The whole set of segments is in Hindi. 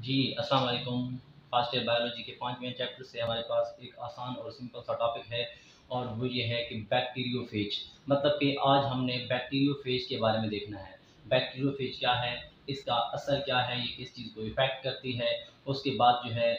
जी, अस्सलाम वालेकुम। फर्स्ट ईयर बायोलॉजी के 5वें चैप्टर से हमारे पास एक आसान और सिंपल सा टॉपिक है और वो ये है कि बैक्टीरियोफेज। मतलब कि आज हमने बैक्टीरियोफेज के बारे में देखना है। बैक्टीरियोफेज क्या है, इसका असर क्या है, ये किस चीज़ को इफ़ेक्ट करती है। उसके बाद जो है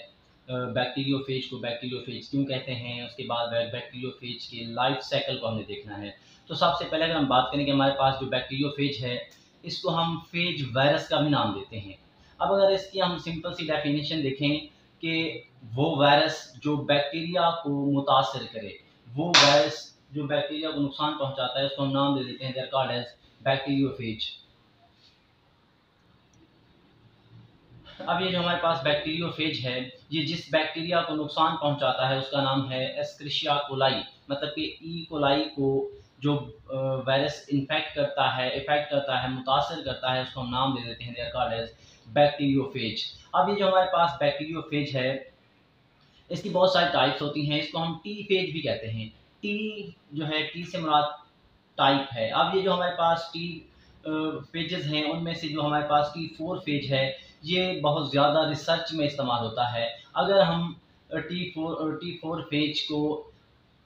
बैक्टीरियोफेज को बैक्टीरियोफेज क्यों कहते हैं, उसके बाद बैक्टीरियोफेज के लाइफ साइकिल को हमने देखना है। तो सबसे पहले अगर हम बात करें कि हमारे पास जो बैक्टीरियोफेज है, इसको हम फेज वायरस का भी नाम देते हैं। अब अगर इसकी हम सिंपल सी डेफिनेशन देखें कि वो वायरस जो बैक्टीरिया को मुतासर करे, वो वायरस जो बैक्टीरिया को नुकसान पहुंचाता है, उसको हम नाम दे देते हैं, they are called as bacteriophage. अब ये जो हमारे पास बैक्टीरियोफेज है, ये जिस बैक्टीरिया को नुकसान पहुंचाता है उसका नाम है एस्क्रिशिया कोलाई। मतलब कि ई कोलाई को जो वायरस इन्फेक्ट करता है, इफेक्ट करता है, मुतासर करता है, उसको हम नाम दे देते हैं, they are called as bacteriophage. अब ये जो हमारे पास बैक्टीरियोफेज है, इसकी बहुत सारी टाइप्स होती हैं। इसको हम टी फेज भी कहते हैं। टी जो है, टी से मुराद टाइप है। अब ये जो हमारे पास टी फेजेस हैं, उनमें से जो हमारे पास T4 फेज है, ये बहुत ज़्यादा रिसर्च में इस्तेमाल होता है। अगर हम टी फोर फेज को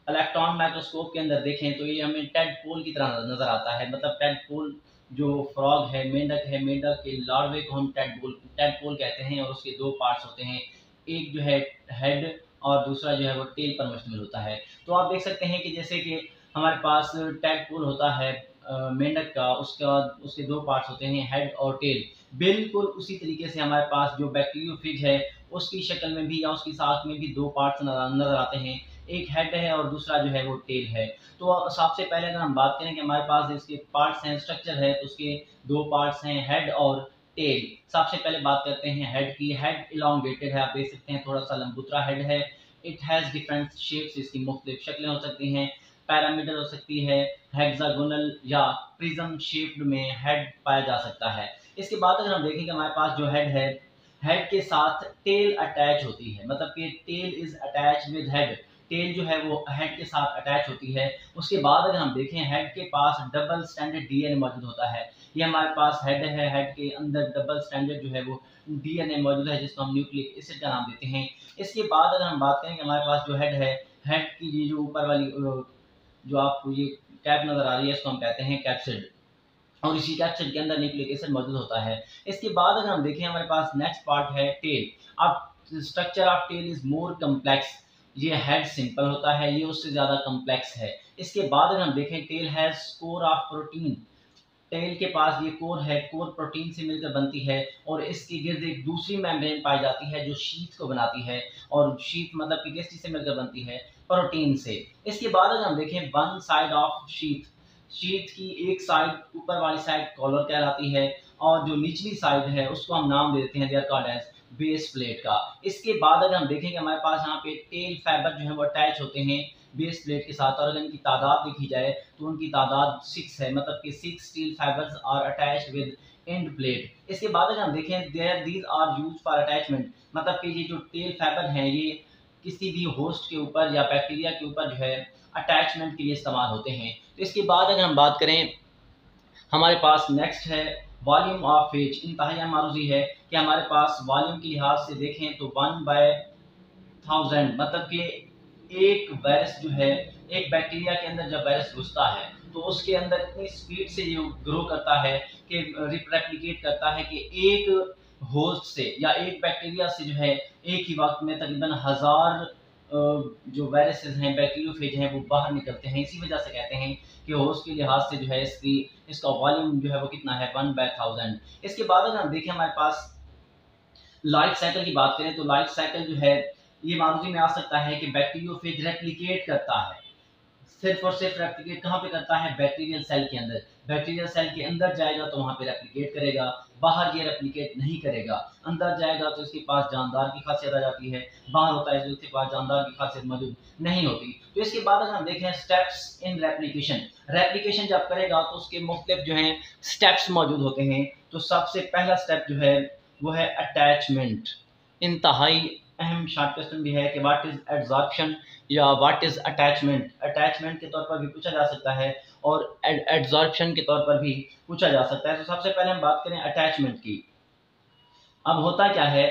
इलेक्ट्रॉन माइक्रोस्कोप के अंदर देखें तो ये हमें टेडपोल की तरह नज़र आता है। मतलब टेडपोल जो फ्रॉग है, मेंढक है, मेंढक के लार्वे को हम टेडपोल कहते हैं, और उसके दो पार्ट्स होते हैं। एक जो है हेड और दूसरा जो है वो टेल पर मुश्तमिल होता है। तो आप देख सकते हैं कि जैसे कि हमारे पास टैडपोल होता है मेंढक का, उसका उसके दो पार्ट्स होते हैं, हेड और टेल। बिल्कुल उसी तरीके से हमारे पास जो बैक्टीरियोफेज है, उसकी शक्ल में भी या उसकी साख में भी दो पार्ट्स नजर आते हैं। एक हेड है और दूसरा जो है वो टेल है। तो सबसे पहले अगर हम बात करें कि हमारे पास इसके पार्ट्स हैं, स्ट्रक्चर है, तो उसके दो पार्ट्स हैं, हेड और टेल। सबसे पहले बात करते हैं हेड की। हेड इलोंगेटेड है, आप देख सकते हैं, थोड़ा सा लंबुतरा हेड है। इट हैज़ डिफरेंट शेप्स, इसकी मुख्तलिफ शक्लें हो सकती हैं। पैरामीटर हो सकती है, हेक्सागोनल या प्रिज्म शेप्ड में हेड पाया जा सकता है। इसके बाद अगर हम देखें कि हमारे पास जो हेड है, हेड के साथ टेल अटैच होती है। मतलब कि tail is attach with head. Tail जो है वो हेड के साथ अटैच होती है। उसके बाद अगर हम देखें, हेड के पास डबल स्टैंडर्ड डीएनए मौजूद होता है। ये हमारे पास हेड है, हेड के अंदर डबल स्टैंडर्ड जो है वो डीएनए मौजूद है, जिसको हम न्यूक्लिक एसिड का नाम देते हैं। इसके बाद अगर हम बात करें कि हमारे पास जो हेड है, हेड की ये जो ऊपर वाली जो आपको ये कैप नजर आ रही है, इसको हम कहते हैं कैप्सिड, और इसी कैप्सिड के अंदर न्यूक्लिक एसिड मौजूद होता है। इसके बाद अगर हम देखें, हमारे पास नेक्स्ट पार्ट है टेल। अब structure of tail is more complex. ये हेड सिंपल होता है, ये उससे ज़्यादा कम्प्लेक्स है। इसके बाद अगर हम देखें, tail has core of protein. Tail के पास ये कोर है, कोर प्रोटीन से मिलकर बनती है, और इसके गिर्द एक दूसरी मेम्ब्रेन पाई जाती है जो शीथ को बनाती है। और शीथ मतलब कि किस चीज से मिलकर बनती है? प्रोटीन से। इसके बाद अगर हम देखें, one side of sheath, sheath की एक साइड, ऊपर वाली साइड कॉलर कहलाती है, और जो निचली साइड है उसको हम नाम देते हैं, they are called as base plate का। इसके बाद अगर हम देखेंगे, हमारे पास यहाँ पे टेल फाइबर जो है वो अटैच होते हैं बेस प्लेट के साथ, और अगर इनकी तादाद देखी जाए तो उनकी तादाद 6 है। मतलब कि 6 steel fibres are attached with end plate. इसके बाद अगर हम देखें, these are used for attachment. मतलब कि ये जो टेल फाइबर हैं, ये किसी भी होस्ट के ऊपर या बैक्टीरिया के ऊपर जो है अटैचमेंट के लिए इस्तेमाल होते हैं। तो इसके बाद अगर हम बात करें, हमारे पास नेक्स्ट है वॉल्यूम ऑफ फेज। इंतहाई मारूजी है कि हमारे पास वॉल्यूम के लिहाज से देखें तो 1/1000। मतलब कि एक वायरस जो है, एक बैक्टीरिया के अंदर जब वायरस घुसता है तो उसके अंदर इतनी स्पीड से ये ग्रो करता है कि रिप्लिकेट करता है कि एक होस्ट से या एक बैक्टीरिया से जो है एक ही वक्त में तकरीबन 1000 जो वायरसेस हैं, बैक्टीरियोफेज हैं, वो बाहर निकलते हैं। इसी वजह से कहते हैं कि होस्ट के लिहाज से जो है इसका वॉल्यूम जो है वो कितना है, 1/1000। इसके बाद अगर हम देखें, हमारे पास लाइफ साइकिल की बात करें तो लाइफ साइकिल जो है, ये मारूजी में आ सकता है कि बैक्टीरियोफेज रेप्लिकेट करता है। सिर्फ और सिर्फ रेप्लिकेट कहाँ पे करता है? बैक्टीरियल सेल के अंदर। बैक्टीरियल सेल के अंदर जाएगा तो वहाँ पे रेप्लिकेट करेगा, बाहर ये रेप्लिकेट नहीं करेगा। अंदर जाएगा तो इसके पास जानदार की खासियत आ जाती है, बाहर होता है तो इसके पास जानदार की खासियत मौजूद नहीं होती। तो इसके बाद अगर हम देखें स्टेप्स इन रेप्लिकेशन, रेप्लिकेशन जब करेगा तो उसके मुख्तलिफ जो है स्टेप्स मौजूद होते हैं। तो सबसे पहला स्टेप जो है वो है अटैचमेंट। इंतहाई अहम शॉर्ट क्वेश्चन भी है कि व्हाट इज एड्सॉर्प्शन या व्हाट इज अटैचमेंट। अटैचमेंट के तौर पर भी पूछा जा सकता है और एड्सॉर्प्शन के तौर पर भी पूछा जा सकता है। तो सबसे पहले हम बात करें अटैचमेंट की। अब होता क्या है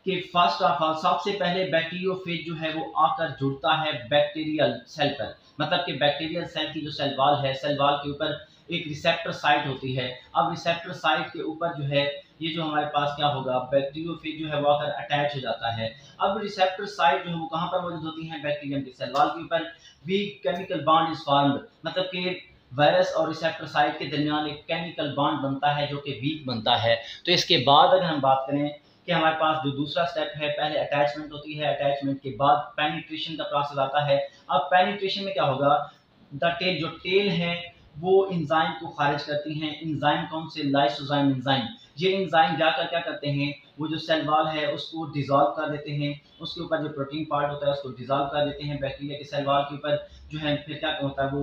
कि फर्स्ट ऑफ ऑल सबसे पहले बैक्टीरियोफेज जो है वो आकर जुड़ता है बैक्टीरियल सेल पर, मतलब कि बैक्टीरियल सेल की जो सेल वाल है, सेल वाल के ऊपर एक रिसेप्टर साइट होती है। अब रिसेप्टर साइट के ऊपर जो है ये जो हमारे पास क्या होगा, बैक्टीरियोफेज जो है वो आकर अटैच हो जाता है। अब रिसेप्टर साइट जो है वो कहाँ पर मौजूद होती है, बैक्टीरियम के सेल वाल के ऊपर। Weak chemical bond is formed, मतलब कि वायरस और रिसेप्टर साइट के दरमियान एक केमिकल बॉन्ड बनता है जो कि वीक बनता है। तो इसके बाद अगर हम बात करें कि हमारे पास जो दूसरा स्टेप है, पहले अटैचमेंट होती है, अटैचमेंट के बाद पेनिट्रेशन का प्रोसेस आता है। अब पेनिट्रेशन में क्या होगा, द टेल, जो टेल है वो इंजाइम को खारिज करती हैं। इंजाइम कौन से, लाइसोजाइम इंजाइम। ये इंजाइम जाकर क्या करते हैं, वो जो सेल वाल है उसको डिजोल्व कर देते हैं, उसके ऊपर जो प्रोटीन पार्ट होता है उसको डिजोल्व कर देते हैं बैक्टीरिया के सेल वाल के ऊपर। जो है फिर क्या होता है, वो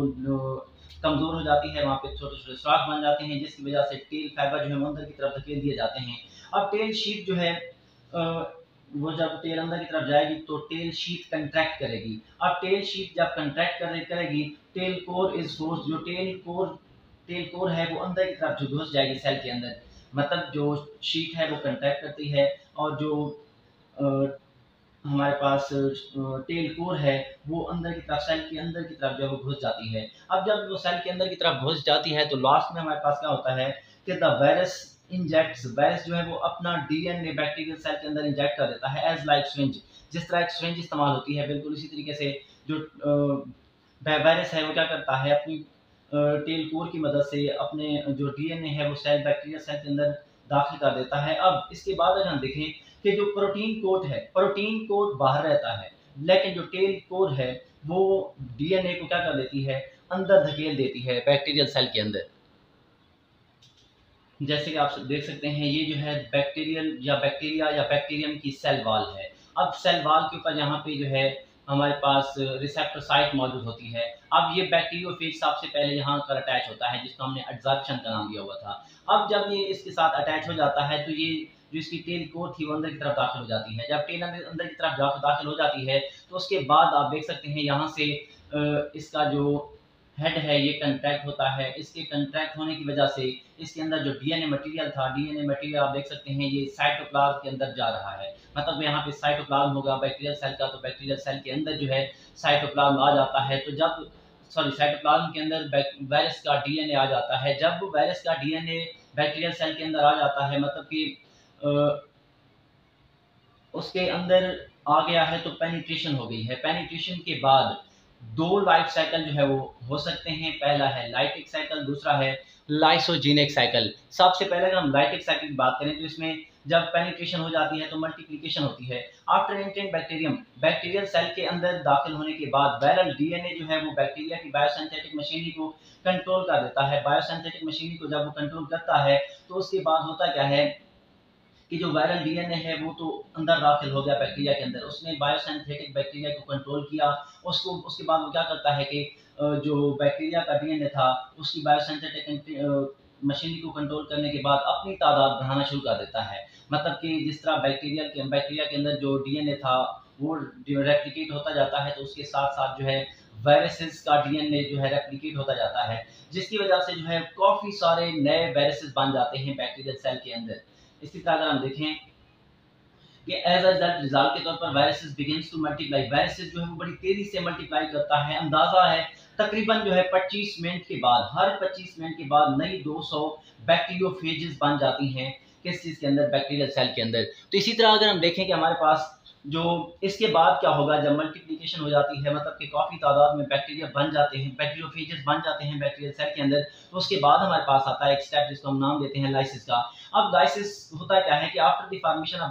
कमजोर हो जाती है, वहाँ पे छोटे छोटे स्ट्राक बन जाते हैं, जिसकी वजह से टेल फाइबर जो है अंदर की तरफ धकेल दिए जाते हैं। अब टेल शीट जो है वो जब टेल अंदर की तरफ जाएगी तो टेल शीट कंट्रैक्ट करेगी। अब टेल शीट जब कंट्रैक्ट करेगी, टेल कोर इज फोर्स, जो टेल कोर है वो अंदर की तरफ घुस जाएगी सेल के अंदर। मतलब जो शीट है वो कंट्रैक्ट करती है और जो हमारे पास टेल कोर है वो अंदर की तरफ, सेल के अंदर की तरफ जो वो घुस जाती है। अब जब वो सेल के अंदर की तरफ घुस जाती है तो लास्ट में हमारे पास क्या होता है कि द वायरस इंजेक्ट्स, वायरस जो है वो अपना डीएनए बैक्टीरियल सेल के अंदर इंजेक्ट कर देता है एज लाइक सिरिंज। जिस तरह एक सिरिंज इस्तेमाल होती है, बिल्कुल इसी तरीके से जो वायरस है वो क्या करता है, अपनी टेल कोर की मदद से अपने जो डीएनए है वो सेल, बैक्टीरियल सेल के अंदर दाखिल कर देता है। अब इसके बाद अगर हम देखें कि जो प्रोटीन कोट है, प्रोटीन कोट बाहर रहता है, लेकिन जो टेल कोर है वो डीएनए को क्या कर देती है, अंदर धकेल देती है बैक्टीरियल सेल के अंदर। जैसे कि आप देख सकते हैं ये जो है बैक्टीरियल या बैक्टीरिया या बैक्टीरियम की सेल वाल है। अब सेल वाल के ऊपर यहाँ पे जो है हमारे पास रिसेप्टर साइट मौजूद होती है। अब ये बैक्टीरियोफेज सबसे पहले यहाँ पर अटैच होता है, जिसको हमने एडजॉर्प्शन का नाम दिया हुआ था। अब जब ये इसके साथ अटैच हो जाता है तो ये जो इसकी टेल कोर थी वो अंदर की तरफ दाखिल हो जाती है। जब टेल अंदर की तरफ दाखिल हो जाती है तो उसके बाद आप देख सकते हैं यहाँ से इसका जो हेड है ये कंट्रैक्ट होता है। इसके कंट्रैक्ट होने की वजह से इसके अंदर जो डीएनए मटेरियल था, डीएनए मटेरियल आप देख सकते हैं ये साइटोप्लाज्म के अंदर जा रहा है। मतलब यहाँ पे साइटोप्लाज्म होगा बैक्टीरियल सेल का, तो बैक्टीरियल सेल के अंदर जो है साइटोप्लाज्म आ जाता है। तो जब साइटोप्लाज्म के अंदर वायरस का डीएनए आ जाता है, जब वायरस का डीएनए बैक्टीरियल सेल के अंदर आ जाता है, मतलब कि उसके अंदर आ गया है तो पेनिट्रेशन हो गई है। पेनिट्रेशन के बाद दो लाइफ साइकिल जो है वो हो सकते हैं। पहला है लाइटिक साइकिल, दूसरा है लाइसोजेनिक साइकिल। सबसे पहले अगर हम लाइटिक साइकिल की बात करें तो इसमें जब पेनिट्रेशन हो जाती है तो मल्टीप्लिकेशन होती है। After entering bacterium, bacterial cell के अंदर दाखिल होने के बाद वायरल डीएनए जो है वो बैक्टीरिया की बायोसिंथेटिक मशीनरी को कंट्रोल कर देता है। बायोसिंथेटिक मशीनरी को जब वो कंट्रोल करता है तो उसके बाद होता क्या है कि जो वायरल डीएनए है वो तो अंदर दाखिल हो गया बैक्टीरिया के अंदर, उसने बायोसिंथेटिक बैक्टीरिया को कंट्रोल किया। उसके बाद वो क्या करता है कि जो बैक्टीरिया का डीएनए था उसकी बायोसिंथेटिक मशीनरी को कंट्रोल करने के बाद अपनी तादाद बढ़ाना शुरू कर देता है। मतलब कि जिस तरह बैक्टीरिया के अंदर जो डीएनए था वो रेप्लिकेट होता जाता है, तो उसके साथ साथ जो है वायरसेस का डीएनए जो है रेप्लिकेट होता जाता है, जिसकी वजह से जो है काफ़ी सारे नए वायरसेस बन जाते हैं बैक्टीरियल सेल के अंदर। इसी तरह अगर हम देखें कि एज अ रिजल्ट के तौर पर viruses begins to multiply, viruses जो है वो बड़ी तेजी से मल्टीप्लाई करता है। अंदाजा है तकरीबन जो है 25 मिनट के बाद, हर 25 मिनट के बाद नई 200 बैक्टीरियोफेजेस बन जाती हैं किस चीज़ के अंदर, बैक्टीरियल सेल के अंदर। तो इसी तरह अगर हम देखें कि हमारे पास जो इसके बाद क्या होगा, जब मल्टीप्लिकेशन हो जाती है, मतलब कि काफ़ी तादाद में बैक्टीरिया बन जाते हैं, बैक्टीरियोफेजेस बन जाते हैं बैक्टीरियल सेल के अंदर, तो उसके बाद हमारे पास आता है एक स्टेप जिसको हम नाम देते हैं लाइसिस का। अब लाइसिस होता क्या है कि after the formation of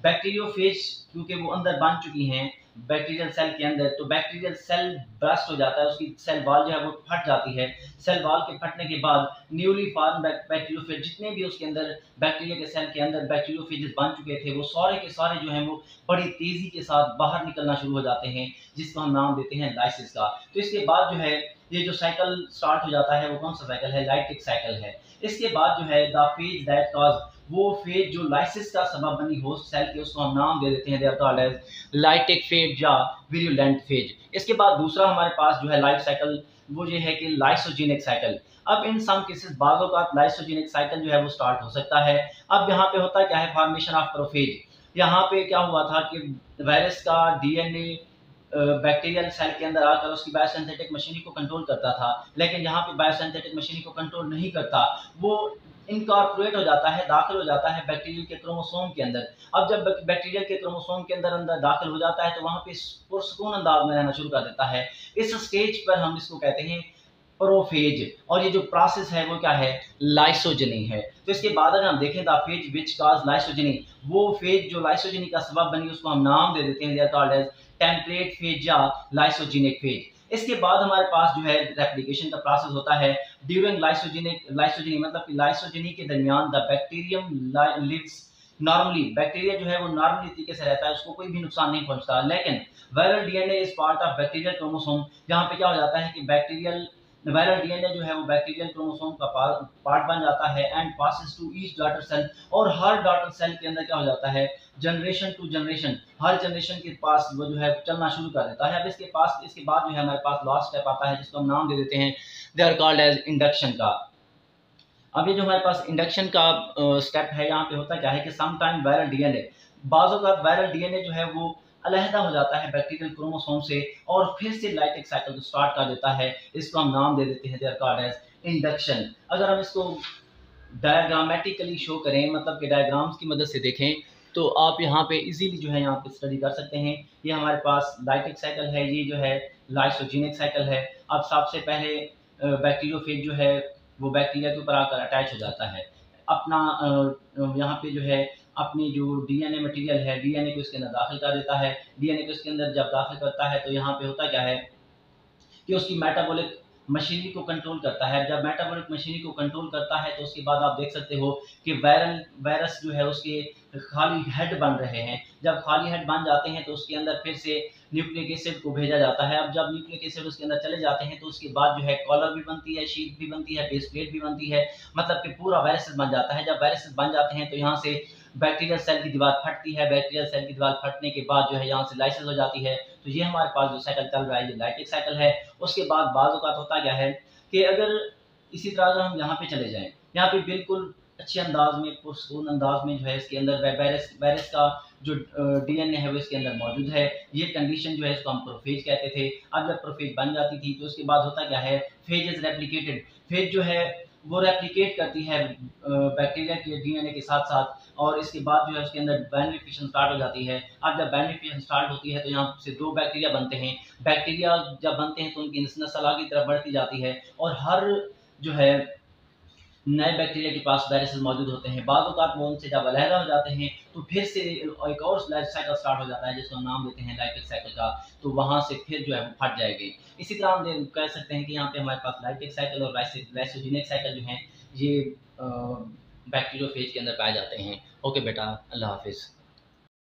bacteriophage क्योंकि वो अंदर बन चुकी हैं बैक्टीरियल सेल के अंदर, तो बैक्टीरियल सेल बर्स्ट हो जाता है, उसकी सेल वॉल जो है वो फट जाती है। सेल वॉल के फटने के बाद न्यूली फॉर्म बैक्टीरियोफेज, जितने भी उसके अंदर बैक्टीरिया के सेल के अंदर बैक्टीरियोफेजेस बन चुके थे वो सारे के सारे जो हैं वो बड़ी तेजी के साथ बाहर निकलना शुरू हो जाते हैं, जिसको हम नाम देते हैं लाइसिस का। तो इसके बाद जो है ये जो साइकिल स्टार्ट हो जाता है वो कौन सा साइकिल है, लाइटिक साइकिल है। इसके बाद जो है द फेज दैट कॉज, वो फेज जो लाइसिस का सबब बनी होस्ट सेल के, उसको हम नाम दे देते हैं, they are called as lytic phage या विरुलेंट फेज। इसके बाद दूसरा हमारे पास जो है लाइफ साइकिल वो ये है कि लाइसोजेनिक साइकिल। अब इन सम केसेस बाजों का लाइसोजेनिक साइकिल जो है वो स्टार्ट हो सकता है। अब यहाँ पे होता क्या है, फॉर्मेशन ऑफ प्रोफेज। यहाँ पे क्या हुआ था कि वायरस का डीएनए बैक्टीरियल सेल के अंदर आकर उसकी बायोसिंथेटिक मशीनरी को कंट्रोल करता था, लेकिन यहाँ पे बायोसिंथेटिक मशीनरी को कंट्रोल नहीं करता, वो इनकॉर्पोरेट हो जाता है, दाखिल हो जाता है बैक्टीरियल के क्रोमोसोम के अंदर। अब जब बैक्टीरियल के क्रोमोसोम के अंदर अंदर दाखिल हो जाता है तो वहाँ पे पुरसकून अंदाज में रहना शुरू कर देता है। इस स्टेज पर हम इसको कहते हैं प्रोफेज, और ये जो प्रोसेस है वो क्या है, लाइसोजेनी है। तो इसके बाद अगर हम देखें the phage which cause lysogeny, वो फेज जो लाइसोजेनी का सबब बनी उसको हम नाम दे देते हैं, they are called as template phage या लाइसोजेनिक फेज। इसके बाद हमारे पास जो है रेप्लिकेशन का प्रोसेस होता है ड्यूरिंग लाइसोजेनी, मतलब कि लाइसोजेनी के दरमियान the bacterium lives normally, bacteria जो है वो नॉर्मली तरीके से रहता है, उसको कोई भी नुकसान नहीं पहुंचता। लेकिन viral DNA is part of bacterial chromosome, जहाँ पे क्या हो जाता है कि वायरल डीएनए जो है वो बैक्टीरियल क्रोमोसोम का पार्ट बन जाता है and passes to each daughter cell, और हर डॉटर सेल के अंदर क्या हो जाता है, जनरेशन टू जनरेशन, हर जनरेशन के पास वो जो है चलना शुरू कर देता है। अब इसके बाद जो है हमारे पास लास्ट स्टेप आता है जिसको हम नाम दे देते हैं, they are called as induction का। अब ये जो हमारे पास इंडक्शन का स्टेप है, यहाँ पे होता क्या है कि सम टाइम वायरल डीएनए, बाज़ों का वायरल डीएनए जो है वो अलहदा हो जाता है बैक्टीरियल क्रोमोसोम से और फिर से लाइटिक साइकिल को स्टार्ट कर देता है। इसको हम नाम दे देते हैं, they are called as induction. अगर हम इसको डायग्रामेटिकली शो करें, मतलब कि डायग्राम्स की मदद से देखें, तो आप यहाँ पे इजीली जो है यहाँ पे स्टडी कर सकते हैं। ये हमारे पास लाइटिक साइकिल है, ये जो है लाइसोजेनिक साइकिल है। अब सबसे पहले बैक्टीरियोफेज जो है वो बैक्टीरिया के ऊपर आकर अटैच हो जाता है, अपना यहाँ पे जो है अपनी जो डीएनए मटेरियल है, डीएनए को इसके अंदर दाखिल कर देता है। डीएनए को इसके अंदर जब दाखिल करता है तो यहाँ पे होता क्या है कि उसकी मेटाबॉलिक मशीनरी को कंट्रोल करता है। जब मेटाबॉलिक मशीनरी को कंट्रोल करता है तो उसके बाद आप देख सकते हो कि वायरस जो है उसके खाली हेड बन रहे हैं। जब खाली हेड बन जाते हैं तो उसके अंदर फिर से न्यूक्लिक एसिड को भेजा जाता है। अब जब न्यूक्लिक एसिड उसके अंदर चले जाते हैं तो उसके बाद जो है कॉलर भी बनती है, शीट भी बनती है, बेस प्लेट भी बनती है, मतलब कि पूरा वायरस बन जाता है। जब वायरस बन जाते हैं तो यहाँ से बैक्टीरियल सेल की दीवार फटती है, बैक्टीरियल सेल की दीवार फटने के बाद जो है यहाँ से लाइसिस हो जाती है। तो ये हमारे पास जो साइकिल चल रहा है ये लाइटिक साइकिल है। उसके बाद बाज़ औक़ात होता क्या है कि अगर इसी तरह अगर हम यहाँ पे चले जाएं, यहाँ पे बिल्कुल अच्छे अंदाज में, पुरसकून अंदाज में जो है इसके अंदर वायरस का जो डीएनए है वो इसके अंदर मौजूद है। ये कंडीशन जो है इसको हम प्रोफेज कहते थे। अब जब प्रोफेज बन जाती थी तो उसके बाद होता क्या है, फेज इज रेप्लिकेटेड, फेज जो है वो रेप्लिकेट करती है बैक्टीरिया के डीएनए के साथ साथ, और इसके बाद जो है उसके अंदर बाइनरी फिशन स्टार्ट हो जाती है। अब जब बाइनरी फिशन स्टार्ट होती है तो यहाँ से दो बैक्टीरिया बनते हैं। बैक्टीरिया जब बनते हैं तो उनकी नस्ल आगे की तरफ बढ़ती जाती है और हर जो है नए बैक्टीरिया के पास वायरस मौजूद होते हैं। बाज़ औक़ात वो उनसे जब अलहदा हो जाते हैं तो फिर से एक और लाइफ साइकिल स्टार्ट हो जाता है जिसको हम नाम देते हैं लाइटिक साइकिल का। तो वहाँ से फिर जो है वो फट जाएंगे। इसी तरह हम कह सकते हैं कि यहाँ पे हमारे पास लाइटिक साइकिल और लाइसोजेनिक साइकिल जो हैं ये बैक्टीरियोफेज के अंदर पाए जाते हैं। ओके बेटा, अल्लाह हाफिज़।